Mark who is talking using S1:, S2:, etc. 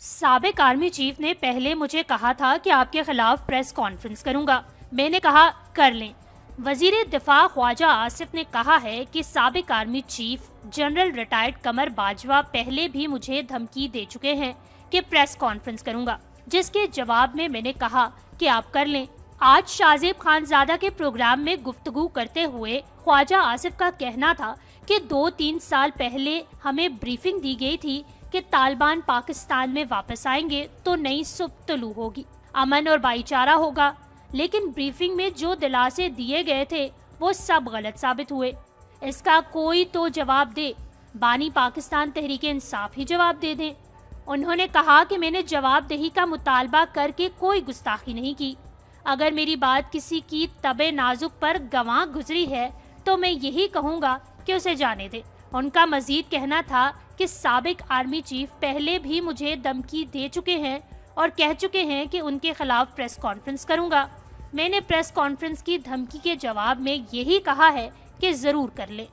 S1: साबिक army chief ने पहले मुझे कहा था कि आपके खिलाफ प्रेस कॉन्फ्रेंस करूंगा। मैंने कहा कर लें। वजीर दिफा ख्वाजा आसिफ ने कहा है कि साबिक आर्मी चीफ जनरल रिटायर्ड कमर बाजवा पहले भी मुझे धमकी दे चुके हैं कि प्रेस कॉन्फ्रेंस करूंगा, जिसके जवाब में मैंने कहा कि आप कर लें। आज शाहजेब खानजादा के प्रोग्राम में गुफ्तगू करते हुए ख्वाजा आसिफ का कहना था कि 2-3 साल पहले हमें ब्रीफिंग दी गई थी कि तालिबान पाकिस्तान में वापस आएंगे तो नई सुबह तुलू होगी, अमन और भाईचारा होगा, लेकिन ब्रीफिंग में जो दिलासे दिए गए थे वो सब गलत साबित हुए। इसका कोई तो जवाब दे। बानी पाकिस्तान तहरीक इंसाफ ही जवाब दे दें। उन्होंने कहा कि मैंने जवाबदेही का मुतालबा करके कोई गुस्ताखी नहीं की। अगर मेरी बात किसी की तबे नाजुक पर गवाह गुजरी है तो मैं यही कहूँगा कि उसे जाने दे। उनका मजीद कहना था कि साबिक आर्मी चीफ पहले भी मुझे धमकी दे चुके हैं और कह चुके हैं कि उनके खिलाफ प्रेस कॉन्फ्रेंस करूंगा। मैंने प्रेस कॉन्फ्रेंस की धमकी के जवाब में यही कहा है कि जरूर कर ले।